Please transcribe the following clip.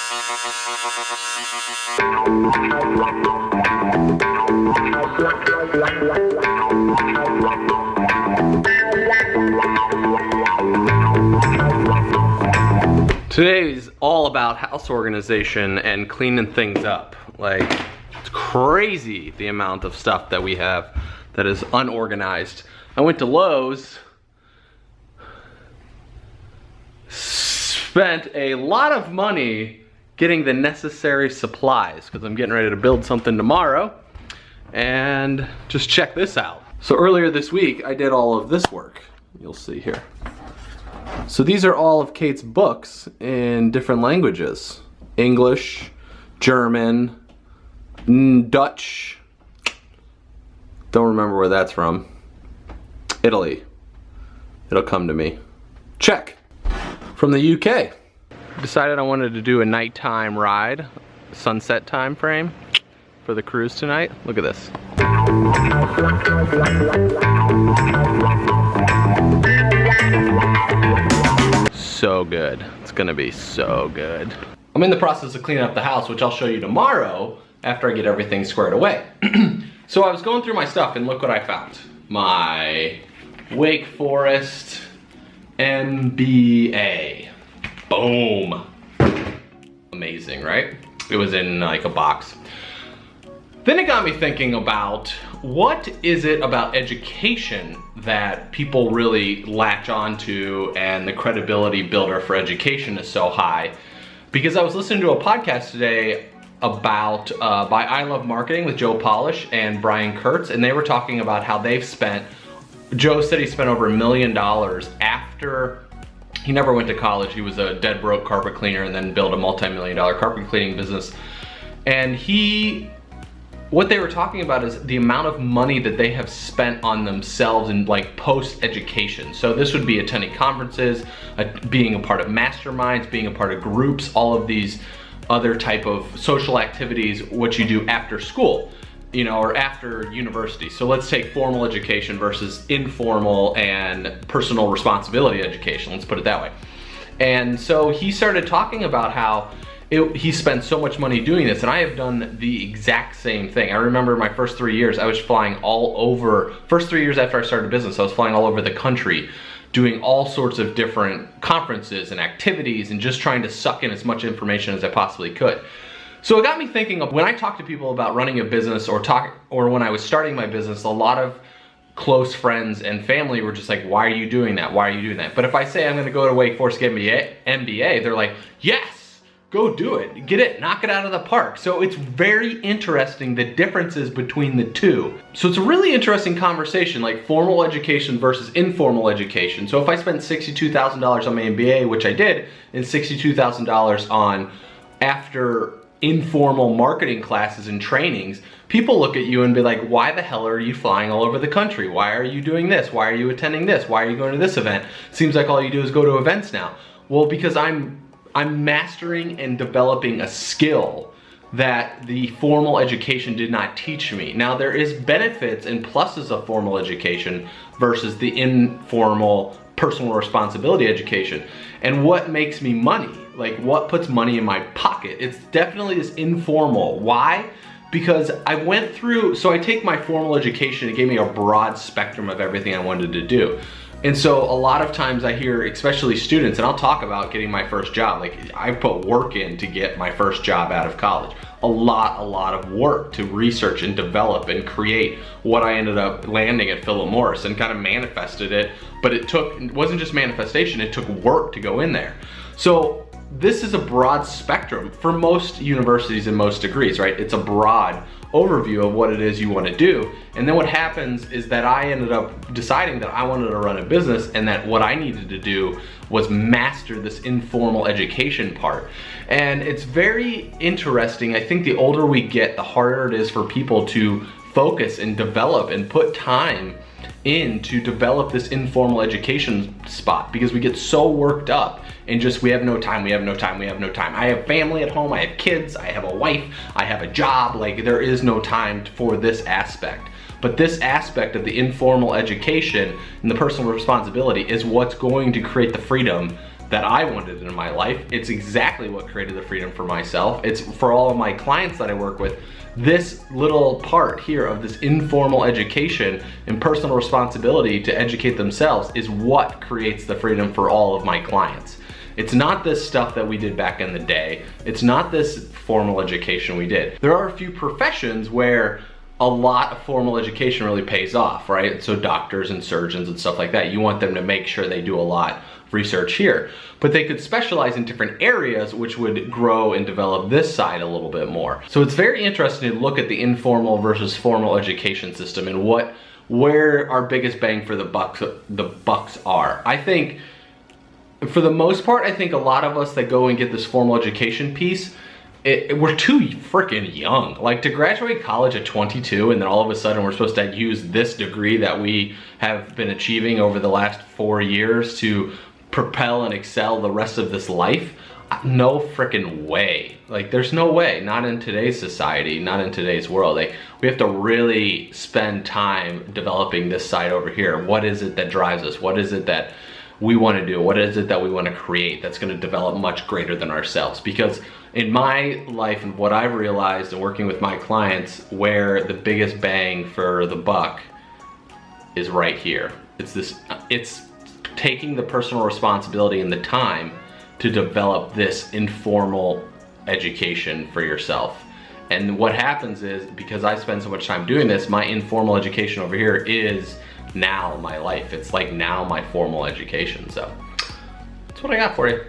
Today is all about house organization and cleaning things up. Like, it's crazy the amount of stuff that we have that is unorganized. I went to Lowe's, spent a lot of money getting the necessary supplies because I'm getting ready to build something tomorrow. And just check this out. So earlier this week, I did all of this work. You'll see here. So these are all of Kate's books in different languages. English, German, Dutch, don't remember where that's from. Italy. It'll come to me. Czech. From the UK. Decided I wanted to do a nighttime ride, sunset time frame for the cruise tonight. Look at this. So good. It's gonna be so good. I'm in the process of cleaning up the house, which I'll show you tomorrow after I get everything squared away. So I was going through my stuff and look what I found. My Wake Forest MBA. Boom. Amazing, right? It was in like a box. Then it got me thinking about what is it about education that people really latch onto and the credibility builder for education is so high. Because I was listening to a podcast today about by I Love Marketing with Joe Polish and Brian Kurtz, and they were talking about how they've spent, Joe said he spent over $1 million after he never went to college. He was a dead broke carpet cleaner and then built a multi-million-dollar carpet cleaning business. And what they were talking about is the amount of money that they have spent on themselves in like post-education. So this would be attending conferences, being a part of masterminds, being a part of groups, all of these other type of social activities, what you do after school, you know, or after university. So let's take formal education versus informal and personal responsibility education. Let's put it that way. And so he started talking about how he spent so much money doing this, and I have done the exact same thing. I remember my first 3 years, I was flying all over, first 3 years after I started business, I was flying all over the country, doing all sorts of different conferences and activities and just trying to suck in as much information as I possibly could. So it got me thinking of when I talk to people about running a business or when I was starting my business, a lot of close friends and family were just like, why are you doing that? Why are you doing that? But if I say I'm gonna go to Wake Forest MBA, they're like, yes! Go do it, get it, knock it out of the park. So it's very interesting the differences between the two. So it's a really interesting conversation, like formal education versus informal education. So if I spent $62,000 on my MBA, which I did, and $62,000 on after informal marketing classes and trainings, people look at you and be like, why the hell are you flying all over the country? Why are you doing this? Why are you attending this? Why are you going to this event? Seems like all you do is go to events now. Well, because I'm mastering and developing a skill that the formal education did not teach me. Now there is benefits and pluses of formal education versus the informal personal responsibility education. And what makes me money? Like what puts money in my pocket? It's definitely this informal. Why? Because I went through, so I take my formal education, it gave me a broad spectrum of everything I wanted to do. And so a lot of times I hear, especially students, and I'll talk about getting my first job. Like I put work in to get my first job out of college. A lot of work to research and develop and create what I ended up landing at Philip Morris and kind of manifested it. But it wasn't just manifestation, it took work to go in there. So this is a broad spectrum for most universities and most degrees, right? It's a broad overview of what it is you want to do. And then what happens is that I ended up deciding that I wanted to run a business and that what I needed to do was master this informal education part. And it's very interesting. I think the older we get, the harder it is for people to focus and develop and put time in to develop this informal education spot, because we get so worked up and just we have no time. I have family at home, I have kids, I have a wife, I have a job. Like there is no time for this aspect. But this aspect of the informal education and the personal responsibility is what's going to create the freedom that I wanted in my life. It's exactly what created the freedom for myself. It's for all of my clients that I work with. This little part here of this informal education and personal responsibility to educate themselves is what creates the freedom for all of my clients. It's not this stuff that we did back in the day. It's not this formal education we did. There are a few professions where a lot of formal education really pays off, right? So doctors and surgeons and stuff like that, you want them to make sure they do a lot of research here. But they could specialize in different areas which would grow and develop this side a little bit more. So it's very interesting to look at the informal versus formal education system and where our biggest bang for the bucks are. I think, for the most part, I think a lot of us that go and get this formal education piece, we're too freaking young. Like, to graduate college at 22 and then all of a sudden we're supposed to use this degree that we have been achieving over the last 4 years to propel and excel the rest of this life? No freaking way. Like, there's no way. Not in today's society, not in today's world. Like, we have to really spend time developing this side over here. What is it that drives us? What is it that we want to do? What is it that we want to create that's going to develop much greater than ourselves? Because in my life and what I've realized in working with my clients, where the biggest bang for the buck is right here. It's taking the personal responsibility and the time to develop this informal education for yourself. And what happens is, because I spend so much time doing this, my informal education over here is now my life. It's like now my formal education. So that's what I got for you.